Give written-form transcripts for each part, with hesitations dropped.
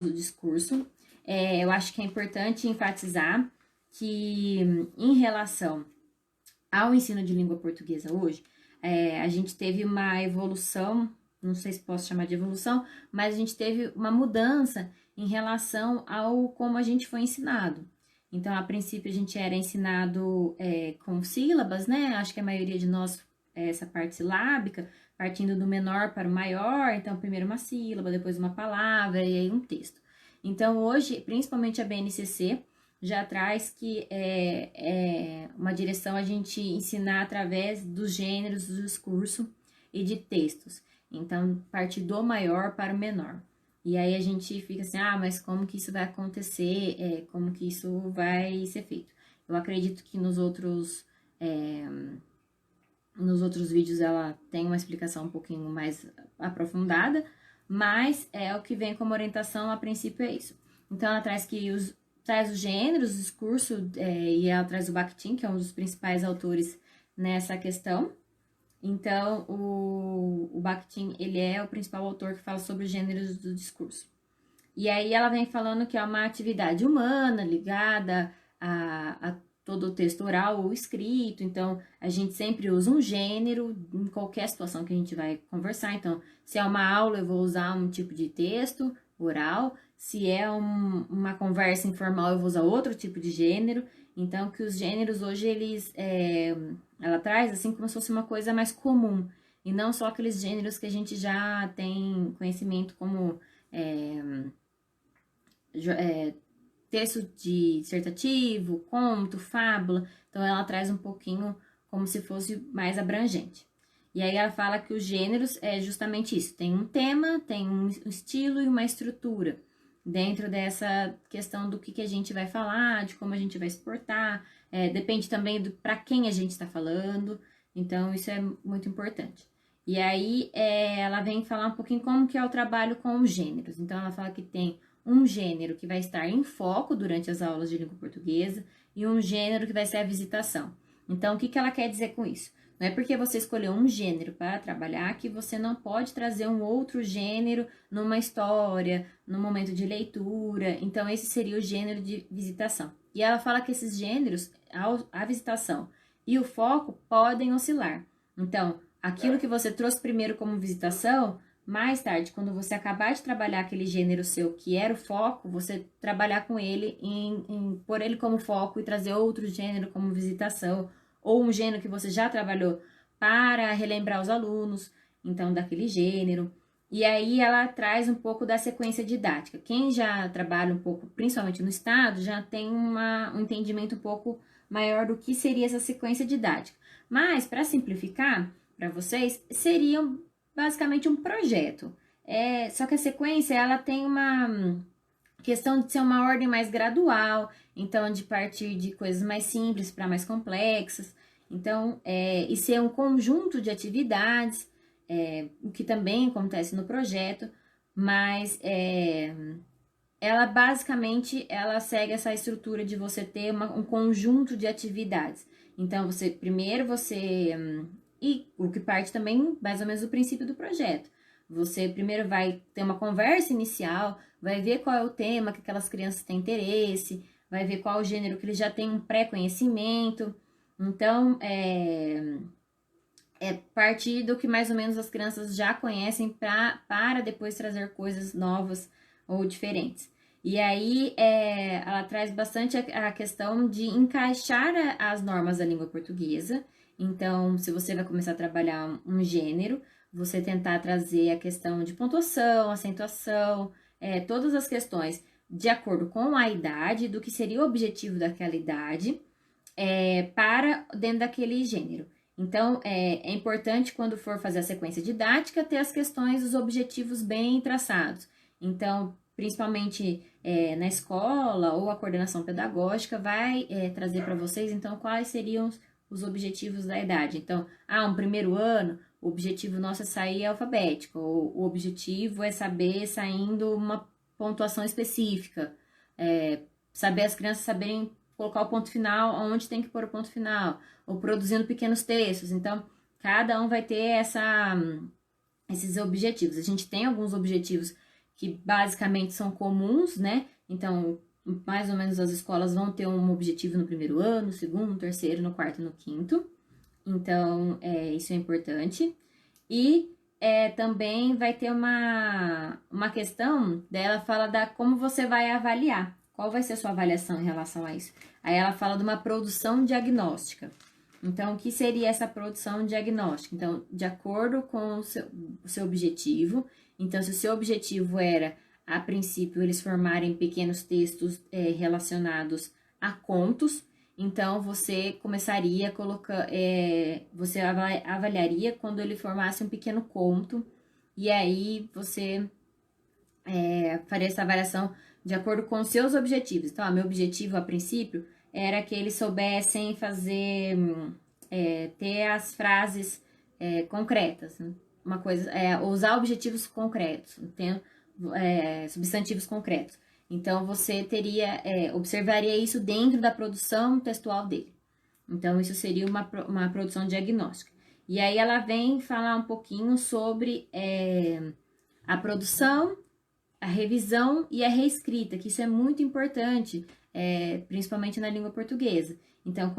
do discurso. Eu acho que é importante enfatizar que, em relação ao ensino de língua portuguesa hoje, a gente teve uma evolução, não sei se posso chamar de evolução, mas a gente teve uma mudança em relação ao como a gente foi ensinado. Então, a princípio, a gente era ensinado com sílabas, né? Acho que a maioria de nós, essa parte silábica, partindo do menor para o maior, então, primeiro uma sílaba, depois uma palavra e aí um texto. Então, hoje, principalmente a BNCC, já traz que é uma direção a gente ensinar através dos gêneros do discurso e de textos. Então, partir do maior para o menor. E aí a gente fica assim, mas como que isso vai acontecer? Como que isso vai ser feito? Eu acredito que nos outros vídeos ela tem uma explicação um pouquinho mais aprofundada, mas o que vem como orientação a princípio é isso. Então ela traz os gêneros, o discurso, e ela traz o Bakhtin, que é um dos principais autores nessa questão. Então, o Bakhtin, ele é o principal autor que fala sobre os gêneros do discurso. E aí ela vem falando que é uma atividade humana ligada a todo o texto oral ou escrito. Então, a gente sempre usa um gênero em qualquer situação que a gente vai conversar. Então, se é uma aula, eu vou usar um tipo de texto oral. Se é uma conversa informal, eu vou usar outro tipo de gênero. Então, que os gêneros hoje, ela traz assim como se fosse uma coisa mais comum. E não só aqueles gêneros que a gente já tem conhecimento como texto dissertativo, conto, fábula. Então, ela traz um pouquinho como se fosse mais abrangente. E aí ela fala que os gêneros é justamente isso. Tem um tema, tem um estilo e uma estrutura dentro dessa questão do que a gente vai falar, de como a gente vai exportar. Depende também para quem a gente está falando. Então, isso é muito importante. E aí, ela vem falar um pouquinho como que é o trabalho com os gêneros. Então, ela fala que tem um gênero que vai estar em foco durante as aulas de língua portuguesa e um gênero que vai ser a visitação. Então, o que ela quer dizer com isso? Não é porque você escolheu um gênero para trabalhar que você não pode trazer um outro gênero numa história, num momento de leitura. Então, esse seria o gênero de visitação. E ela fala que esses gêneros, a visitação e o foco podem oscilar. Então, aquilo que você trouxe primeiro como visitação, mais tarde, quando você acabar de trabalhar aquele gênero seu que era o foco, você trabalhar com ele, em pôr ele como foco e trazer outro gênero como visitação, ou um gênero que você já trabalhou para relembrar os alunos, então, daquele gênero. E aí ela traz um pouco da sequência didática. Quem já trabalha um pouco, principalmente no estado, já tem um entendimento um pouco maior do que seria essa sequência didática. Mas, para simplificar para vocês, seria basicamente um projeto. Só que a sequência, ela tem uma questão de ser uma ordem mais gradual, então de partir de coisas mais simples para mais complexas, então, e ser um conjunto de atividades, o que também acontece no projeto, mas ela basicamente, ela segue essa estrutura de você ter um conjunto de atividades. Então, e o que parte também mais ou menos do princípio do projeto. Você primeiro vai ter uma conversa inicial, vai ver qual é o tema que aquelas crianças têm interesse, vai ver qual o gênero que eles já têm um pré-conhecimento. Então, partir do que mais ou menos as crianças já conhecem para depois trazer coisas novas ou diferentes. E aí, ela traz bastante a questão de encaixar as normas da língua portuguesa. Então, se você vai começar a trabalhar um gênero, você tentar trazer a questão de pontuação, acentuação, todas as questões de acordo com a idade, do que seria o objetivo daquela idade, para dentro daquele gênero. Então, é importante, quando for fazer a sequência didática, ter as questões, os objetivos bem traçados. Então, principalmente na escola ou a coordenação pedagógica vai trazer para vocês, então, quais seriam os objetivos da idade. Então, um primeiro ano, o objetivo nosso é sair alfabético, ou o objetivo é saber saindo uma pontuação específica, saber as crianças saberem colocar o ponto final, onde tem que pôr o ponto final, ou produzindo pequenos textos. Então, cada um vai ter esses objetivos. A gente tem alguns objetivos que basicamente são comuns, né? Então, mais ou menos as escolas vão ter um objetivo no primeiro ano, no segundo, no terceiro, no quarto e no quinto. Então, isso é importante. E também vai ter uma questão dela, fala da como você vai avaliar. Qual vai ser a sua avaliação em relação a isso? Aí ela fala de uma produção diagnóstica. Então, o que seria essa produção diagnóstica? Então, de acordo com o seu objetivo. Então, se o seu objetivo era, a princípio, eles formarem pequenos textos relacionados a contos, então você começaria a colocar, você avaliaria quando ele formasse um pequeno conto, e aí você faria essa avaliação de acordo com os seus objetivos. Então, meu objetivo a princípio era que eles soubessem fazer, ter as frases concretas, né? Uma coisa, usar objetivos concretos, tendo, substantivos concretos. Então, você observaria isso dentro da produção textual dele. Então, isso seria uma produção diagnóstica. E aí, ela vem falar um pouquinho sobre a produção, a revisão e a reescrita, que isso é muito importante, principalmente na língua portuguesa. Então,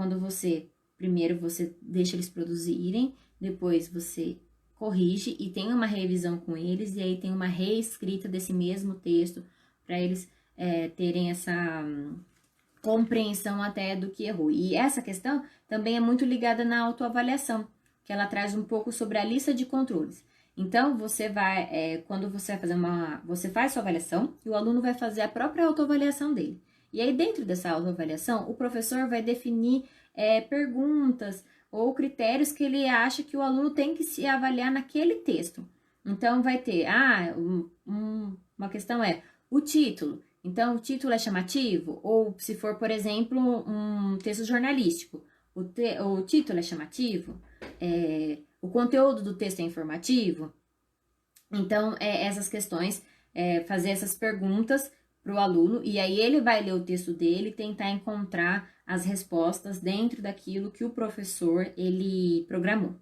primeiro você deixa eles produzirem, depois você corrige e tem uma revisão com eles, e aí tem uma reescrita desse mesmo texto, para eles terem essa compreensão até do que errou. E essa questão também é muito ligada na autoavaliação, que ela traz um pouco sobre a lista de controles. Então, quando você vai fazer você faz sua avaliação e o aluno vai fazer a própria autoavaliação dele. E aí, dentro dessa autoavaliação, o professor vai definir perguntas ou critérios que ele acha que o aluno tem que se avaliar naquele texto. Então, vai ter, uma questão o título. Então, o título é chamativo? Ou se for, por exemplo, um texto jornalístico, o título é chamativo? O conteúdo do texto é informativo? Então, essas questões, fazer essas perguntas para o aluno, e aí ele vai ler o texto dele e tentar encontrar as respostas dentro daquilo que o professor, ele programou.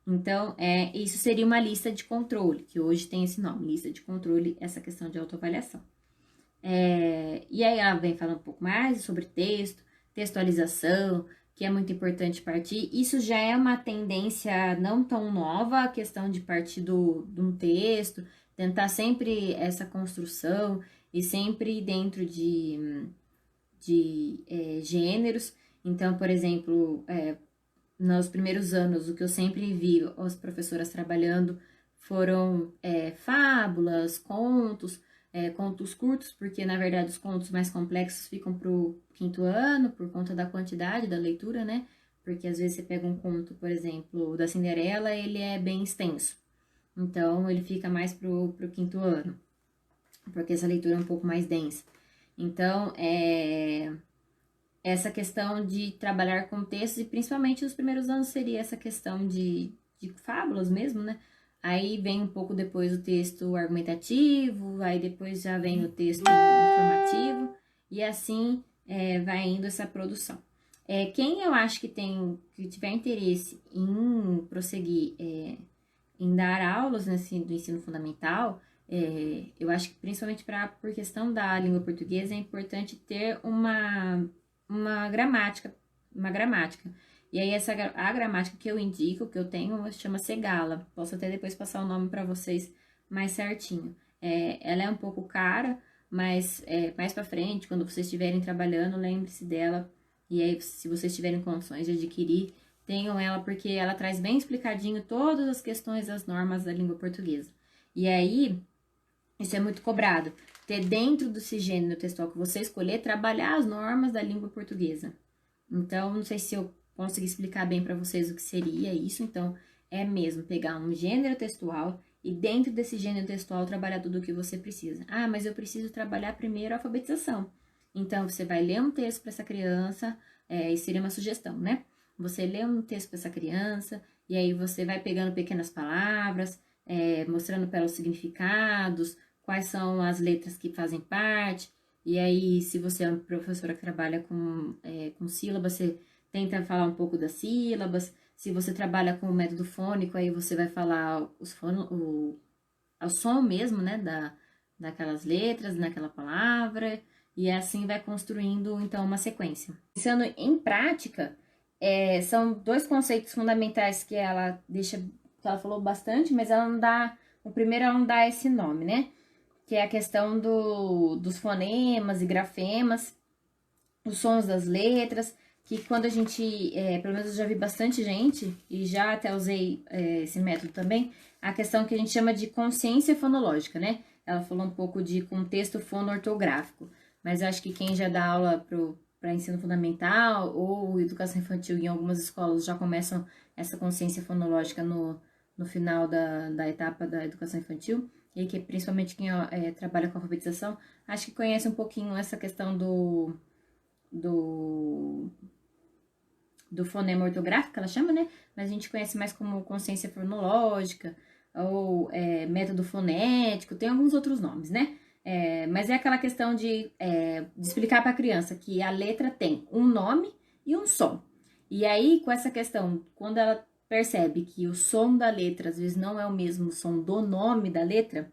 Então, isso seria uma lista de controle, que hoje tem esse nome, lista de controle, essa questão de autoavaliação. E aí ela vem falando um pouco mais sobre textualização, que é muito importante partir. Isso já é uma tendência não tão nova, a questão de partir de um texto, tentar sempre essa construção e sempre dentro de gêneros. Então, por exemplo, nos primeiros anos, o que eu sempre vi as professoras trabalhando foram fábulas, contos curtos, porque na verdade os contos mais complexos ficam para o quinto ano, por conta da quantidade da leitura, né? Porque às vezes você pega um conto, por exemplo, da Cinderela, ele é bem extenso. Então, ele fica mais pro quinto ano, porque essa leitura é um pouco mais densa. Então, essa questão de trabalhar com textos, e principalmente nos primeiros anos seria essa questão de fábulas mesmo, né? Aí vem um pouco depois o texto argumentativo, aí depois já vem o texto informativo, e assim vai indo essa produção. Quem eu acho que tiver interesse em prosseguir, em dar aulas do ensino fundamental, eu acho que principalmente por questão da língua portuguesa é importante ter uma gramática. E aí, a gramática que eu indico, que eu tenho, chama Segala. Posso até depois passar o nome para vocês mais certinho. Ela é um pouco cara, mas mais para frente, quando vocês estiverem trabalhando, lembre-se dela. E aí, se vocês tiverem condições de adquirir, tenham ela, porque ela traz bem explicadinho todas as questões das normas da língua portuguesa. E aí, isso é muito cobrado. Ter dentro do gênero textual que você escolher, trabalhar as normas da língua portuguesa. Então, não sei se eu consegui explicar bem para vocês o que seria isso. Então, é mesmo pegar um gênero textual e dentro desse gênero textual trabalhar tudo o que você precisa. Mas eu preciso trabalhar primeiro a alfabetização. Então, você vai ler um texto para essa criança, e seria uma sugestão, né? Você lê um texto para essa criança, e aí você vai pegando pequenas palavras, mostrando para ela os significados, quais são as letras que fazem parte, e aí, se você é uma professora que trabalha com sílabas, você tenta falar um pouco das sílabas. Se você trabalha com o método fônico, aí você vai falar o som mesmo, né, daquelas letras, naquela palavra, e assim vai construindo, então, uma sequência. Pensando em prática, são dois conceitos fundamentais que ela deixa, que ela falou bastante, mas ela não dá, o primeiro ela não dá esse nome, né? Que é a questão dos fonemas e grafemas, os sons das letras, que quando a gente, pelo menos eu já vi bastante gente, e já até usei esse método também, a questão que a gente chama de consciência fonológica, né? Ela falou um pouco de contexto fonoortográfico, mas acho que quem já dá aula para ensino fundamental ou educação infantil em algumas escolas já começam essa consciência fonológica no final da etapa da educação infantil, e que principalmente quem trabalha com alfabetização, acho que conhece um pouquinho essa questão do fonema ortográfico, que ela chama, né? Mas a gente conhece mais como consciência fonológica, ou método fonético, tem alguns outros nomes, né? Mas é aquela questão de explicar para a criança que a letra tem um nome e um som. E aí, com essa questão, quando ela percebe que o som da letra, às vezes, não é o mesmo som do nome da letra,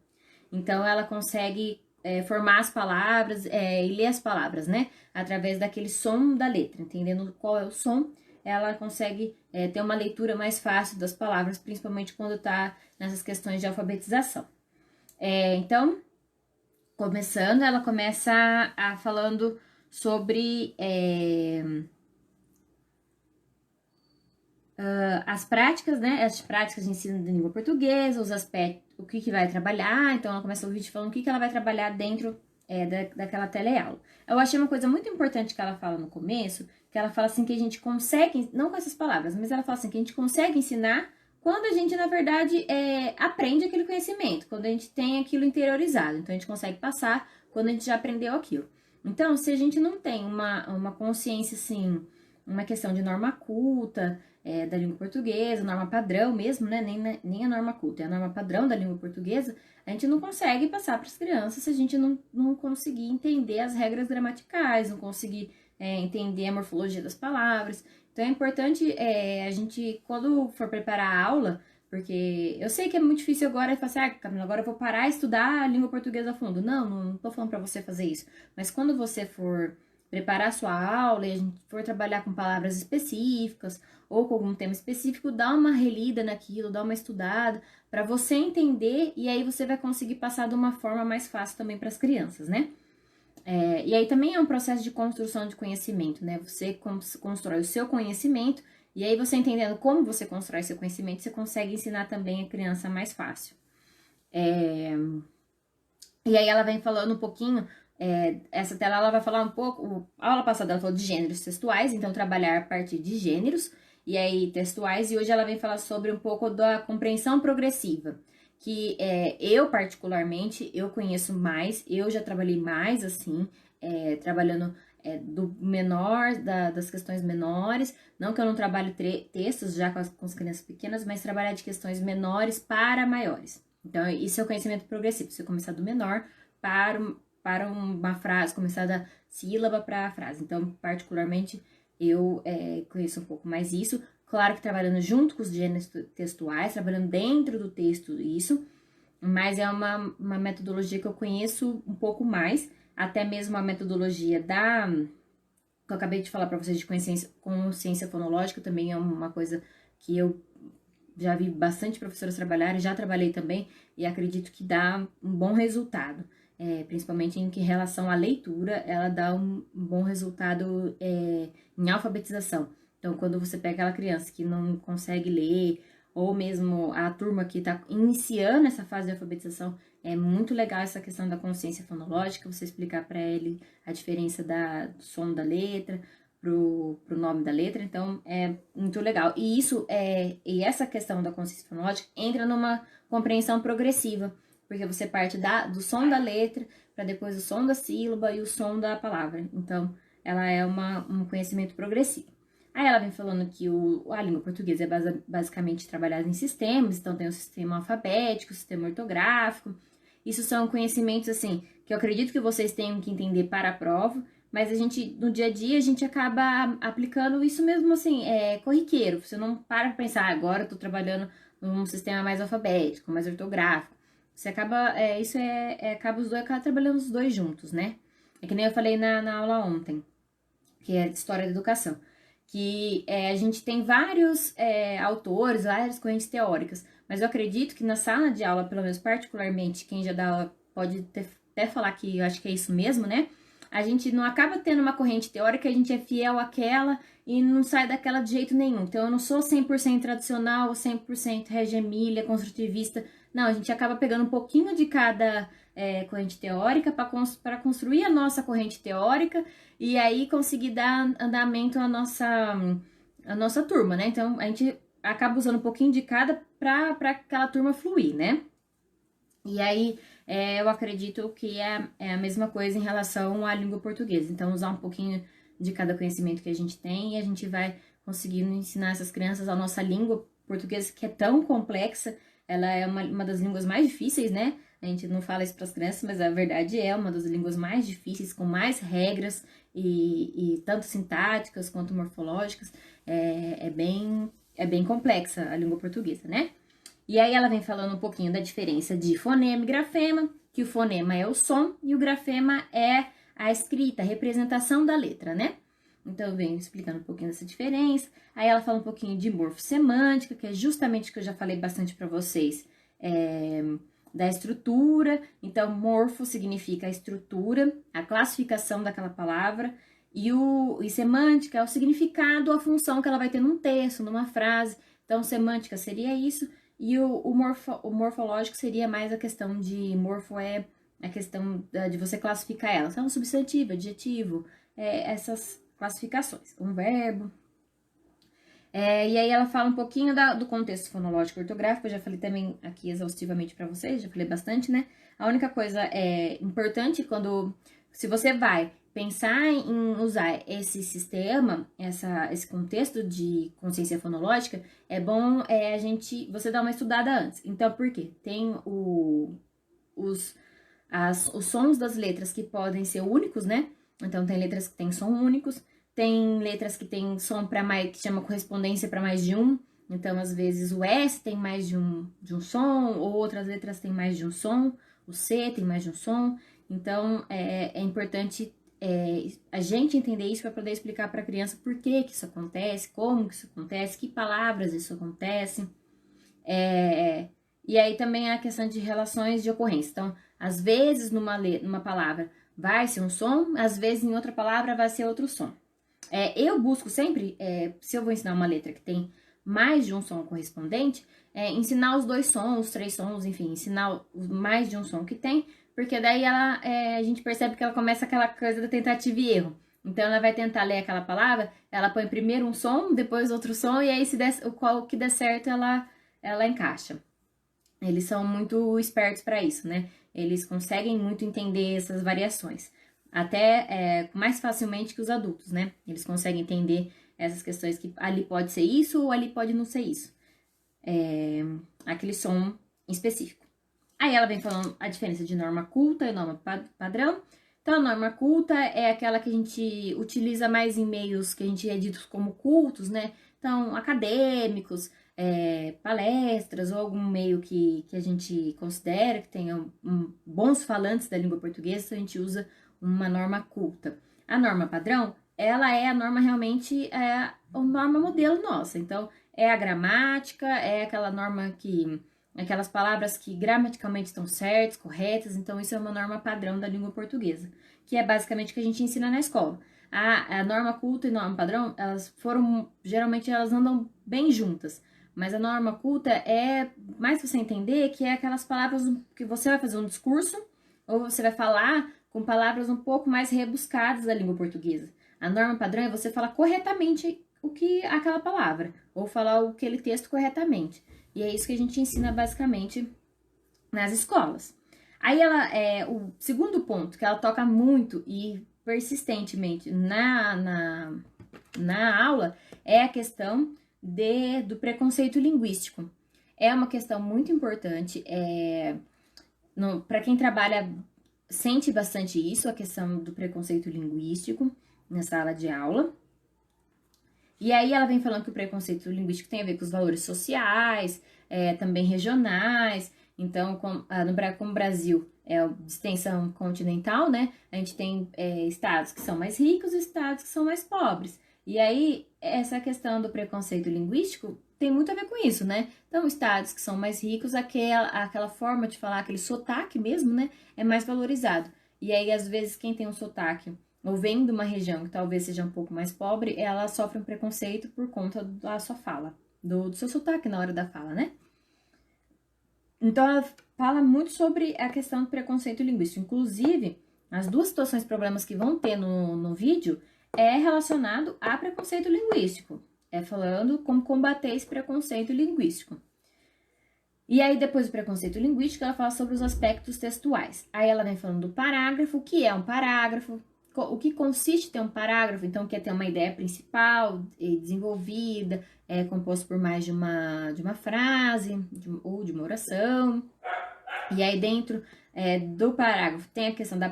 então ela consegue formar as palavras e ler as palavras, né? Através daquele som da letra, entendendo qual é o som, ela consegue ter uma leitura mais fácil das palavras, principalmente quando está nessas questões de alfabetização. Então, começando, ela começa falando sobre as práticas, né? As práticas de ensino da língua portuguesa, os aspectos, o que vai trabalhar. Então, ela começa o vídeo falando o que ela vai trabalhar dentro daquela teleaula. Eu achei uma coisa muito importante que ela fala no começo, que ela fala assim que a gente consegue, não com essas palavras, mas ela fala assim que a gente consegue ensinar quando a gente, na verdade, aprende aquele conhecimento, quando a gente tem aquilo interiorizado. Então, a gente consegue passar quando a gente já aprendeu aquilo. Então, se a gente não tem uma consciência, assim, uma questão de norma culta da língua portuguesa, norma padrão mesmo, né? Nem a norma culta, é a norma padrão da língua portuguesa, a gente não consegue passar para as crianças se a gente não conseguir entender as regras gramaticais, não conseguir entender a morfologia das palavras. Então, é importante a gente, quando for preparar a aula, porque eu sei que é muito difícil agora falar assim, Camila, agora eu vou parar e estudar a língua portuguesa a fundo. Não tô falando para você fazer isso. Mas quando você for preparar a sua aula e a gente for trabalhar com palavras específicas ou com algum tema específico, dá uma relida naquilo, dá uma estudada para você entender e aí você vai conseguir passar de uma forma mais fácil também para as crianças, né? E aí também é um processo de construção de conhecimento, né? Você constrói o seu conhecimento e aí você entendendo como você constrói seu conhecimento, você consegue ensinar também a criança mais fácil. E aí ela vem falando um pouquinho, essa tela ela vai falar um pouco, a aula passada ela falou de gêneros textuais, então trabalhar a partir de gêneros, e aí textuais, e hoje ela vem falar sobre um pouco da compreensão progressiva, que eu particularmente, eu conheço mais, eu já trabalhei mais assim, trabalhando do menor, das questões menores, não que eu não trabalhe textos já com as crianças pequenas, mas trabalhar de questões menores para maiores. Então, isso é o conhecimento progressivo, você começar do menor para uma frase, começar da sílaba para a frase. Então, particularmente, eu conheço um pouco mais isso. Claro que trabalhando junto com os gêneros textuais, trabalhando dentro do texto, isso. Mas é uma metodologia que eu conheço um pouco mais. Até mesmo a metodologia que eu acabei de falar para vocês de consciência fonológica, também é uma coisa que eu já vi bastante professoras trabalharem, já trabalhei também e acredito que dá um bom resultado. Principalmente em relação à leitura, ela dá um bom resultado em alfabetização. Então, quando você pega aquela criança que não consegue ler, ou mesmo a turma que está iniciando essa fase de alfabetização, é muito legal essa questão da consciência fonológica, você explicar para ele a diferença do som da letra, pro nome da letra, então é muito legal. E e essa questão da consciência fonológica entra numa compreensão progressiva, porque você parte do som da letra para depois o som da sílaba e o som da palavra. Então, ela é um conhecimento progressivo. Aí ela vem falando que a língua portuguesa é basicamente trabalhada em sistemas, então tem o sistema alfabético, o sistema ortográfico. Isso são conhecimentos, assim, que eu acredito que vocês tenham que entender para a prova, mas a gente, no dia a dia, a gente acaba aplicando isso mesmo, assim, corriqueiro. Você não para pra pensar, agora eu tô trabalhando num sistema mais alfabético, mais ortográfico. você acaba, acaba os dois, acaba trabalhando os dois juntos, né? É que nem eu falei na aula ontem, que é de História da Educação, que a gente tem vários autores, várias correntes teóricas, mas eu acredito que na sala de aula, pelo menos particularmente, quem já dá aula pode até falar que eu acho que é isso mesmo, né? A gente não acaba tendo uma corrente teórica, a gente é fiel àquela e não sai daquela de jeito nenhum. Então, eu não sou 100% tradicional, 100% Regia Emília, construtivista. Não, a gente acaba pegando um pouquinho de cada corrente teórica para construir a nossa corrente teórica e aí conseguir dar andamento à nossa turma, né? Então, a gente acaba usando um pouquinho de cada para aquela turma fluir, né? E aí, eu acredito que é a mesma coisa em relação à língua portuguesa. Então, usar um pouquinho de cada conhecimento que a gente tem e a gente vai conseguindo ensinar essas crianças a nossa língua portuguesa, que é tão complexa. Ela é uma das línguas mais difíceis, né? A gente não fala isso para as crianças, mas a verdade é uma das línguas mais difíceis, com mais regras e tanto sintáticas quanto morfológicas. É bem complexa a língua portuguesa, né? E aí ela vem falando um pouquinho da diferença de fonema e grafema, que o fonema é o som e o grafema é a escrita, a representação da letra, né? Então eu venho explicando um pouquinho dessa diferença. Aí ela fala um pouquinho de morfossemântica, que é justamente o que eu já falei bastante para vocês, da estrutura. Então, morfo significa a estrutura, a classificação daquela palavra, e semântica é o significado, a função que ela vai ter num texto, numa frase. Então, semântica seria isso. E o morfológico seria mais a questão de morfo é a questão de você classificar ela. Então, substantivo, adjetivo, essas classificações. Um verbo. E aí ela fala um pouquinho do contexto fonológico ortográfico. Eu já falei também aqui exaustivamente para vocês, já falei bastante, né? A única coisa importante se você vai pensar em usar esse sistema, esse contexto de consciência fonológica, é bom você dar uma estudada antes. Então, por quê? Tem os sons das letras que podem ser únicos, né? Então, tem letras que têm som únicos, tem letras que têm som para mais, que chama correspondência para mais de um. Então, às vezes, o S tem mais de um som, ou outras letras têm mais de um som, o C tem mais de um som. Então, é importante a gente entender isso para poder explicar para a criança por que isso acontece, como que isso acontece, que palavras isso acontece. E aí também a questão de relações de ocorrência. Então, às vezes numa palavra vai ser um som, às vezes em outra palavra vai ser outro som. Eu busco sempre, se eu vou ensinar uma letra que tem mais de um som correspondente, ensinar os 2 sons, os 3 sons, enfim, ensinar mais de um som que tem, porque daí a gente percebe que ela começa aquela coisa da tentativa e erro. Então, ela vai tentar ler aquela palavra, ela põe primeiro um som, depois outro som, e aí qual que der certo, ela encaixa. Eles são muito espertos para isso, né? Eles conseguem muito entender essas variações. Até mais facilmente que os adultos, né? Eles conseguem entender essas questões que ali pode ser isso ou ali pode não ser isso. Aquele som específico. Aí ela vem falando a diferença de norma culta e norma padrão. Então, a norma culta é aquela que a gente utiliza mais em meios que a gente é dito como cultos, né? Então, acadêmicos, palestras ou algum meio que a gente considera que tenha bons falantes da língua portuguesa, então a gente usa uma norma culta. A norma padrão, ela é a norma realmente, a norma modelo nossa. Então, é a gramática, é aquela norma aquelas palavras que gramaticalmente estão certas, corretas. Então, isso é uma norma padrão da língua portuguesa, que é basicamente o que a gente ensina na escola. A norma culta e norma padrão, geralmente elas andam bem juntas. Mas a norma culta é mais você entender que é aquelas palavras que você vai fazer um discurso ou você vai falar com palavras um pouco mais rebuscadas da língua portuguesa. A norma padrão é você falar corretamente aquela palavra, ou falar aquele texto corretamente. E é isso que a gente ensina basicamente nas escolas. Aí o segundo ponto que ela toca muito e persistentemente na aula é a questão do preconceito linguístico. É uma questão muito importante, para quem trabalha sente bastante isso, a questão do preconceito linguístico na sala de aula. E aí ela vem falando que o preconceito linguístico tem a ver com os valores sociais, também regionais. Então, como o Brasil é de extensão continental, né? A gente tem estados que são mais ricos e estados que são mais pobres. E aí, essa questão do preconceito linguístico tem muito a ver com isso, né? Então, estados que são mais ricos, aquela forma de falar, aquele sotaque mesmo, né? É mais valorizado. E aí, às vezes, quem tem um sotaque ou vem de uma região que talvez seja um pouco mais pobre, ela sofre um preconceito por conta da sua fala, do seu sotaque na hora da fala, né? Então, ela fala muito sobre a questão do preconceito linguístico. Inclusive, as duas situações, problemas que vão ter no vídeo é relacionado a preconceito linguístico. É falando como combater esse preconceito linguístico. E aí, depois do preconceito linguístico, ela fala sobre os aspectos textuais. Aí ela vem falando do parágrafo, o que é um parágrafo, o que consiste em ter um parágrafo, então quer ter uma ideia principal e desenvolvida, composto por mais de uma frase ou de uma oração. E aí dentro do parágrafo tem a questão da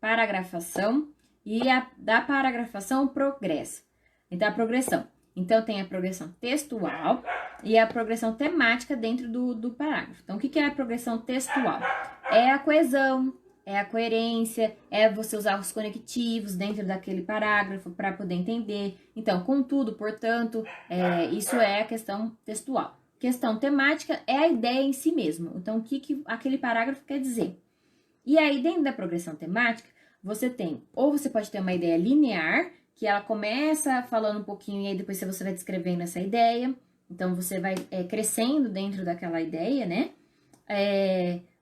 paragrafação e da paragrafação progresso. Então a progressão. Então tem a progressão textual e a progressão temática dentro do parágrafo. Então o que é a progressão textual? É a coesão, é a coerência, é você usar os conectivos dentro daquele parágrafo para poder entender. Então, contudo, portanto, isso é a questão textual. Questão temática é a ideia em si mesmo. Então, o que aquele parágrafo quer dizer? E aí, dentro da progressão temática, você tem, ou você pode ter uma ideia linear, que ela começa falando um pouquinho e aí depois você vai descrevendo essa ideia. Então, você vai crescendo dentro daquela ideia, né?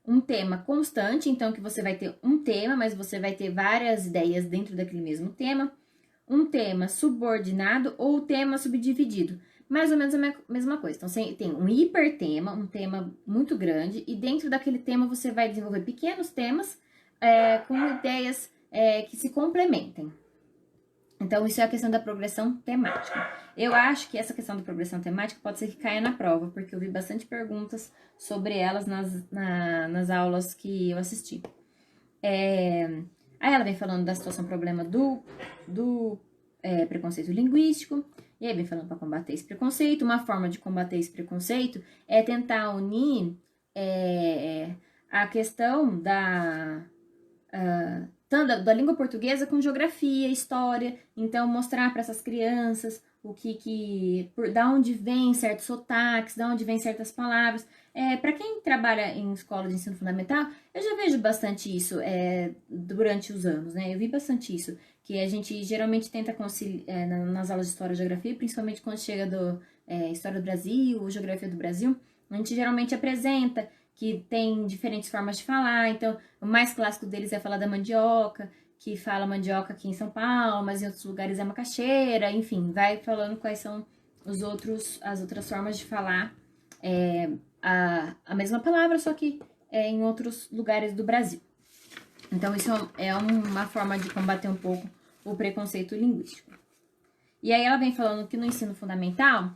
Um tema constante, então que você vai ter um tema, mas você vai ter várias ideias dentro daquele mesmo tema. Um tema subordinado ou tema subdividido. Mais ou menos a mesma coisa. Então, você tem um hipertema, um tema muito grande, e dentro daquele tema você vai desenvolver pequenos temas com ideias que se complementem. Então, isso é a questão da progressão temática. Eu acho que essa questão da progressão temática pode ser que caia na prova, porque eu vi bastante perguntas sobre elas nas aulas que eu assisti. Aí ela vem falando da situação problema do preconceito linguístico, e aí vem falando para combater esse preconceito. Uma forma de combater esse preconceito é tentar unir a questão da língua portuguesa com geografia, história. Então, mostrar para essas crianças da onde vem certos sotaques, da onde vem certas palavras. Para quem trabalha em escola de ensino fundamental, eu já vejo bastante isso durante os anos, né? Eu vi bastante isso, que a gente geralmente tenta conciliar nas aulas de História e Geografia, principalmente quando chega História do Brasil, Geografia do Brasil, a gente geralmente apresenta que tem diferentes formas de falar. Então, o mais clássico deles é falar da mandioca, que fala mandioca aqui em São Paulo, mas em outros lugares é macaxeira, enfim, vai falando quais são as outras formas de falar a mesma palavra, só que em outros lugares do Brasil. Então, isso é uma forma de combater um pouco o preconceito linguístico. E aí ela vem falando que no ensino fundamental,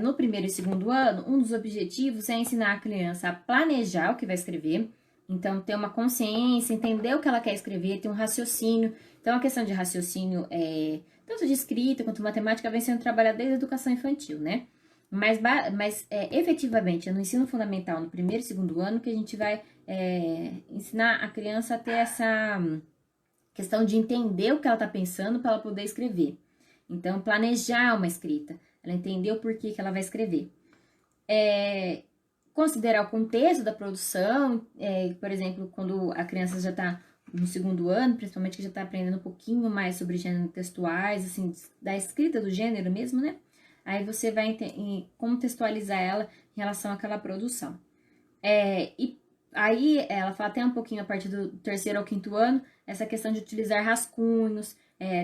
no primeiro e segundo ano, um dos objetivos é ensinar a criança a planejar o que vai escrever. Então, ter uma consciência, entender o que ela quer escrever, ter um raciocínio. Então, a questão de raciocínio, tanto de escrita quanto matemática, vem sendo trabalhada desde a educação infantil, né? Mas efetivamente, é no ensino fundamental, no primeiro e segundo ano, que a gente vai ensinar a criança a ter essa questão de entender o que ela está pensando para ela poder escrever. Então, planejar uma escrita, ela entender o porquê que ela vai escrever. Considerar o contexto da produção, por exemplo, quando a criança já está no segundo ano, principalmente que já está aprendendo um pouquinho mais sobre gênero textuais, assim, da escrita do gênero mesmo, né? Aí você vai contextualizar ela em relação àquela produção. E aí ela fala até um pouquinho a partir do terceiro ao quinto ano, essa questão de utilizar rascunhos,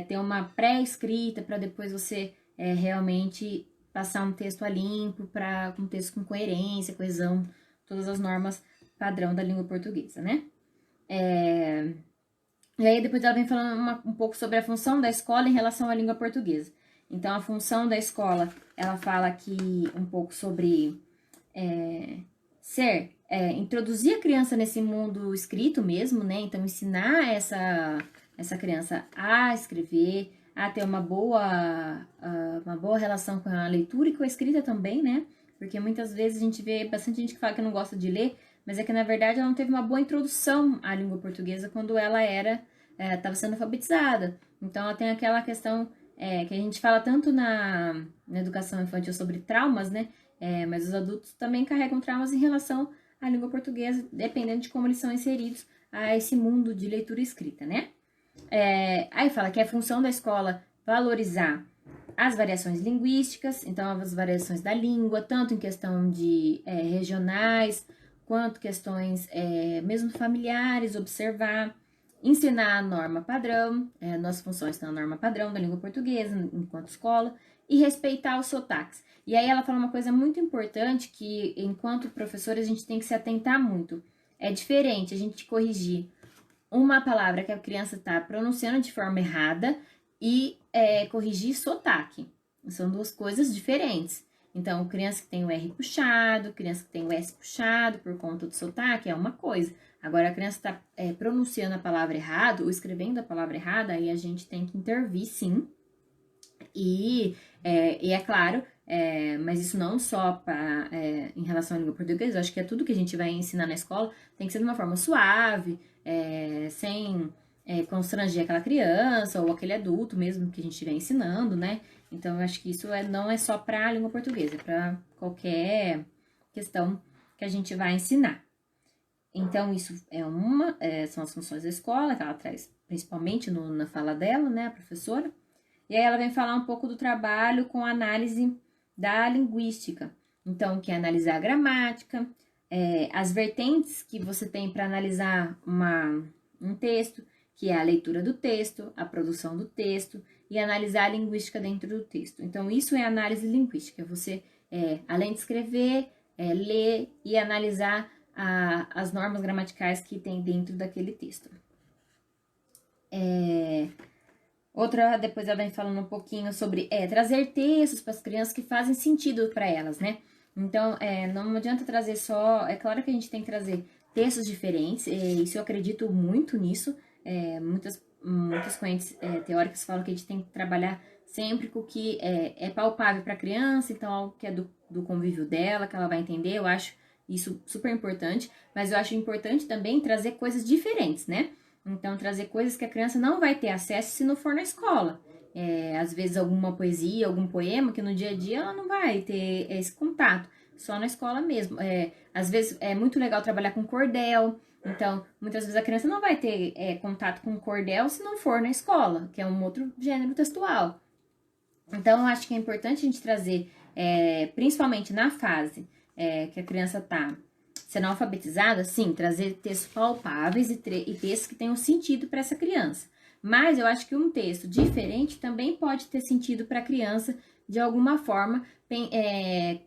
ter uma pré-escrita para depois você realmente passar um texto a limpo, um texto com coerência, coesão, todas as normas padrão da língua portuguesa, né? E aí depois ela vem falando um pouco sobre a função da escola em relação à língua portuguesa. Então, a função da escola, ela fala aqui um pouco sobre introduzir a criança nesse mundo escrito mesmo, né? Então, ensinar essa criança a escrever, a ter uma boa relação com a leitura e com a escrita também, né? Porque muitas vezes a gente vê bastante gente que fala que não gosta de ler, mas é que na verdade ela não teve uma boa introdução à língua portuguesa quando ela estava sendo alfabetizada. Então ela tem aquela questão que a gente fala tanto na educação infantil sobre traumas, né? Mas os adultos também carregam traumas em relação à língua portuguesa, dependendo de como eles são inseridos a esse mundo de leitura e escrita, né? Aí fala que é função da escola valorizar as variações linguísticas, então as variações da língua, tanto em questão de regionais, quanto questões mesmo familiares, observar, ensinar a norma padrão, nossas funções estão na norma padrão da língua portuguesa, enquanto escola, e respeitar os sotaques. E aí ela fala uma coisa muito importante que, enquanto professores, a gente tem que se atentar muito. É diferente a gente corrigir uma palavra que a criança está pronunciando de forma errada e corrigir sotaque. São duas coisas diferentes. Então, criança que tem o R puxado, criança que tem o S puxado por conta do sotaque é uma coisa. Agora, a criança está pronunciando a palavra errada ou escrevendo a palavra errada, aí a gente tem que intervir, sim. E é claro, mas isso não só em relação à língua portuguesa, eu acho que tudo que a gente vai ensinar na escola tem que ser de uma forma suave, sem constranger aquela criança ou aquele adulto mesmo que a gente estiver ensinando, né? Então, eu acho que isso não é só para a língua portuguesa, é para qualquer questão que a gente vai ensinar. Então, isso são as funções da escola, que ela traz principalmente na fala dela, né, a professora. E aí ela vem falar um pouco do trabalho com análise da linguística. Então, que é analisar a gramática, as vertentes que você tem para analisar um texto, que é a leitura do texto, a produção do texto e analisar a linguística dentro do texto. Então, isso é análise linguística. Você, além de escrever, ler e analisar as normas gramaticais que tem dentro daquele texto. Depois ela vem falando um pouquinho sobre trazer textos para as crianças que fazem sentido para elas, né? Então, não adianta trazer só... É claro que a gente tem que trazer textos diferentes, isso eu acredito muito nisso. Muitas correntes teóricas falam que a gente tem que trabalhar sempre com o que é palpável para a criança, então algo que é do convívio dela, que ela vai entender, eu acho isso super importante, mas eu acho importante também trazer coisas diferentes, né? Então, trazer coisas que a criança não vai ter acesso se não for na escola. Às vezes, alguma poesia, algum poema, que no dia a dia ela não vai ter esse contato, só na escola mesmo. Às vezes, é muito legal trabalhar com cordel, então, muitas vezes a criança não vai ter contato com cordel se não for na escola, que é um outro gênero textual. Então, eu acho que é importante a gente trazer, principalmente na fase que a criança está sendo alfabetizada, sim, trazer textos palpáveis e textos que tenham sentido para essa criança. Mas eu acho que um texto diferente também pode ter sentido para a criança de alguma forma,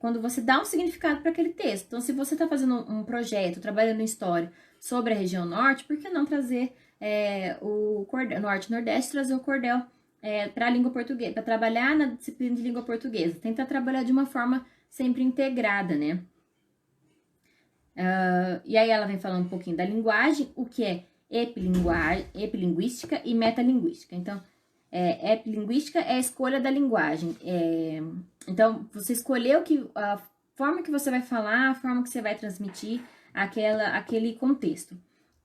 quando você dá um significado para aquele texto. Então, se você está fazendo um projeto, trabalhando em história sobre a região norte, por que não trazer o cordel, norte e nordeste, trazer o cordel para a língua portuguesa, para trabalhar na disciplina de língua portuguesa? Tentar trabalhar de uma forma sempre integrada, né? E aí ela vem falando um pouquinho da linguagem, o que é epilinguística e metalinguística. Então, epilinguística é a escolha da linguagem. Então, você escolheu a forma que você vai falar, a forma que você vai transmitir aquele contexto.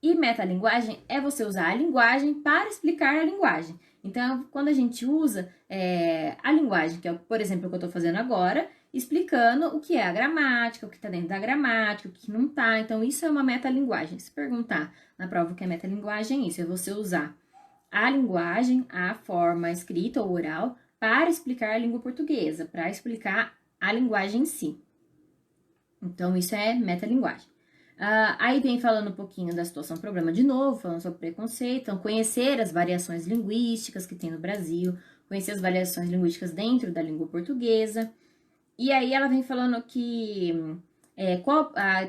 E metalinguagem é você usar a linguagem para explicar a linguagem. Então, quando a gente usa a linguagem, que é, por exemplo, o que eu estou fazendo agora, explicando o que é a gramática, o que está dentro da gramática, o que não está. Então, isso é uma metalinguagem. Se perguntar na prova o que é metalinguagem, isso é você usar a linguagem, a forma escrita ou oral, para explicar a língua portuguesa, para explicar a linguagem em si. Então, isso é metalinguagem. Aí vem falando um pouquinho da situação problema de novo, falando sobre preconceito, então conhecer as variações linguísticas que tem no Brasil, conhecer as variações linguísticas dentro da língua portuguesa. E aí ela vem falando que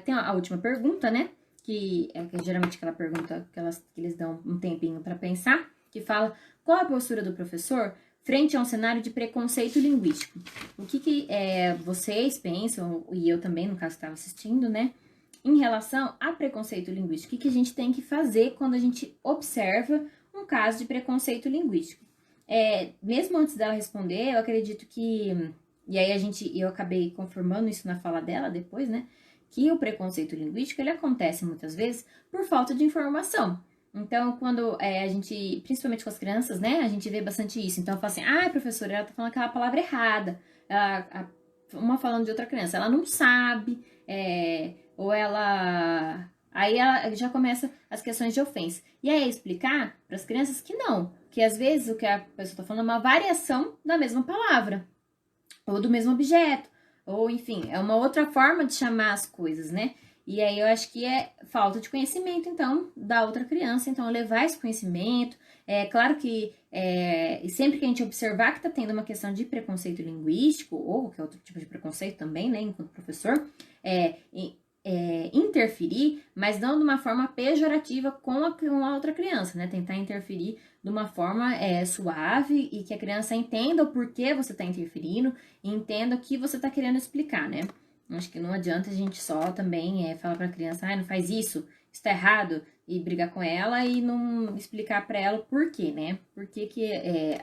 tem a última pergunta, né? Que é geralmente aquela pergunta que eles dão um tempinho para pensar, que fala qual a postura do professor frente a um cenário de preconceito linguístico. O que vocês pensam, e eu também, no caso, estava assistindo, né? Em relação a preconceito linguístico, o que a gente tem que fazer quando a gente observa um caso de preconceito linguístico? Mesmo antes dela responder, eu acredito que e aí eu acabei confirmando isso na fala dela depois, né? Que o preconceito linguístico, ele acontece muitas vezes por falta de informação. Então, quando a gente, principalmente com as crianças, né, a gente vê bastante isso. Então, eu falo assim, professora, ela tá falando aquela palavra errada. Uma falando de outra criança, ela não sabe, ou ela... Aí ela já começa as questões de ofensa. E aí explicar para as crianças que não, que às vezes o que a pessoa está falando é uma variação da mesma palavra, ou do mesmo objeto, ou enfim, é uma outra forma de chamar as coisas, né? E aí eu acho que é falta de conhecimento, então, da outra criança. Então, levar esse conhecimento. É claro que sempre que a gente observar que está tendo uma questão de preconceito linguístico, ou qualquer outro tipo de preconceito também, né, enquanto professor, interferir, mas não de uma forma pejorativa com a outra criança, né? Tentar interferir de uma forma suave e que a criança entenda o porquê você está interferindo e entenda o que você está querendo explicar, né? Acho que não adianta a gente só também falar para a criança, não faz isso tá errado, e brigar com ela e não explicar para ela o porquê, né? Por que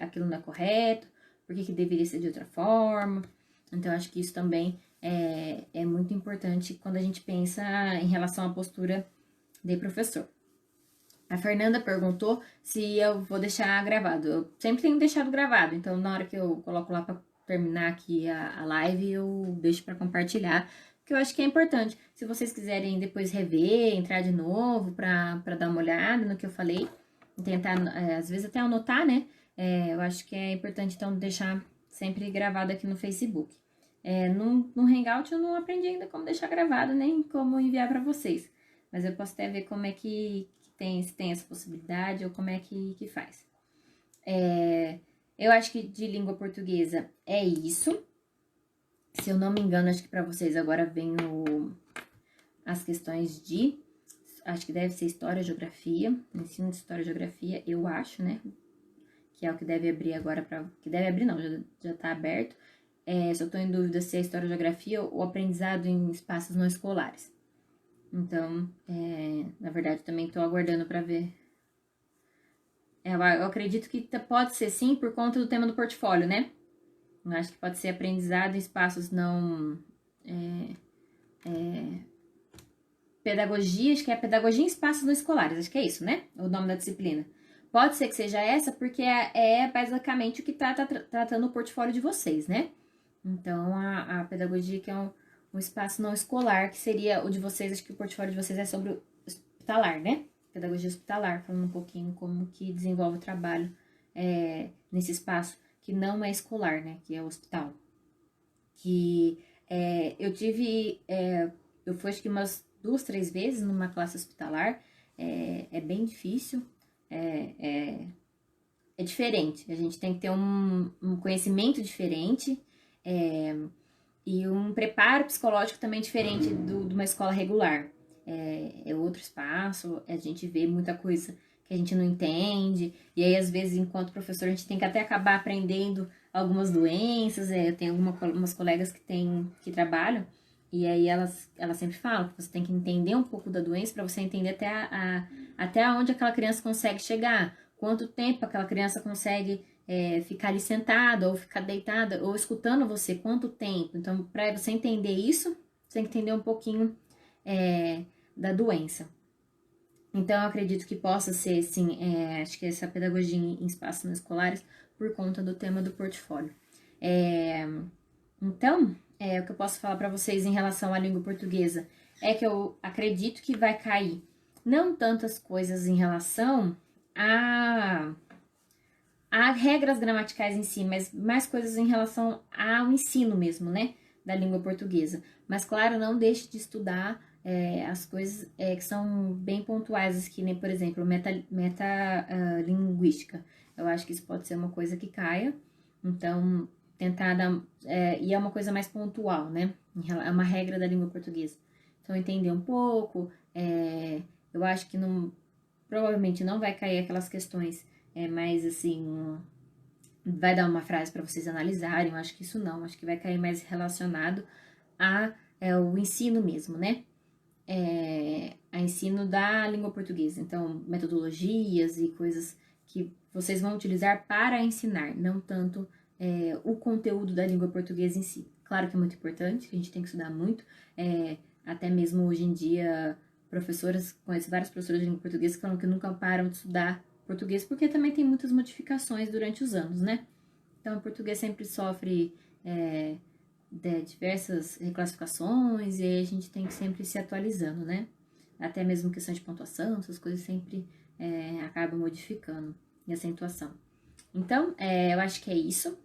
aquilo não é correto, por que deveria ser de outra forma. Então, acho que isso também é muito importante quando a gente pensa em relação à postura de professor. A Fernanda perguntou se eu vou deixar gravado. Eu sempre tenho deixado gravado, então na hora que eu coloco lá para terminar aqui a live, eu deixo para compartilhar, que eu acho que é importante. Se vocês quiserem depois rever, entrar de novo para dar uma olhada no que eu falei, tentar, às vezes até anotar, né? Eu acho que é importante, então, deixar sempre gravado aqui no Facebook. No Hangout eu não aprendi ainda como deixar gravado, nem como enviar para vocês. Mas eu posso até ver como é que se tem essa possibilidade ou como é que faz. Eu acho que de língua portuguesa é isso. Se eu não me engano, acho que para vocês agora vem as questões de... Acho que deve ser História e Geografia. Ensino de História e Geografia, eu acho, né? Que é o que deve abrir agora para... Que deve abrir não, já tá aberto. Só estou em dúvida se é História e Geografia ou aprendizado em espaços não escolares. Então, na verdade, também estou aguardando para ver. Eu acredito que pode ser sim por conta do tema do portfólio, né? Eu acho que pode ser aprendizado em espaços não... pedagogia, acho que é pedagogia em espaços não escolares, acho que é isso, né? O nome da disciplina. Pode ser que seja essa, porque é basicamente o que tá tratando o portfólio de vocês, né? Então, a pedagogia que é um espaço não escolar, que seria o de vocês, acho que o portfólio de vocês é sobre o hospitalar, né? Pedagogia hospitalar, falando um pouquinho como que desenvolve o trabalho nesse espaço que não é escolar, né? Que é o hospital. Que eu tive, eu fui acho que umas 2, 3 vezes numa classe hospitalar, é bem difícil, é diferente, a gente tem que ter um conhecimento diferente, e um preparo psicológico também diferente de uma escola regular. É outro espaço, a gente vê muita coisa que a gente não entende, e aí às vezes enquanto professor a gente tem que até acabar aprendendo algumas doenças. Eu tenho algumas colegas que trabalham, e aí elas sempre falam que você tem que entender um pouco da doença para você entender até onde aquela criança consegue chegar, quanto tempo aquela criança consegue ficar ali sentada, ou ficar deitada, ou escutando você, quanto tempo. Então, para você entender isso, você tem que entender um pouquinho da doença. Então, eu acredito que possa ser, sim, acho que essa pedagogia em espaços não escolares, por conta do tema do portfólio. Então, o que eu posso falar para vocês em relação à língua portuguesa é que eu acredito que vai cair não tantas coisas em relação a regras gramaticais em si, mas mais coisas em relação ao ensino mesmo, né, da língua portuguesa. Mas, claro, não deixe de estudar as coisas que são bem pontuais, que nem, por exemplo, metalinguística. Eu acho que isso pode ser uma coisa que caia, então, tentar dar... e é uma coisa mais pontual, né, é uma regra da língua portuguesa. Então, entender um pouco, eu acho que provavelmente não vai cair aquelas questões mas assim, vai dar uma frase para vocês analisarem. Eu acho que isso não, acho que vai cair mais relacionado ao ensino mesmo, né? A ensino da língua portuguesa. Então, metodologias e coisas que vocês vão utilizar para ensinar, não tanto o conteúdo da língua portuguesa em si. Claro que é muito importante, que a gente tem que estudar muito, até mesmo hoje em dia, conheço várias professoras de língua portuguesa que falam que nunca param de estudar português, porque também tem muitas modificações durante os anos, né? Então, o português sempre sofre de diversas reclassificações e aí a gente tem que sempre se atualizando, né? Até mesmo questão de pontuação, essas coisas sempre acabam modificando e acentuação. Então, eu acho que é isso.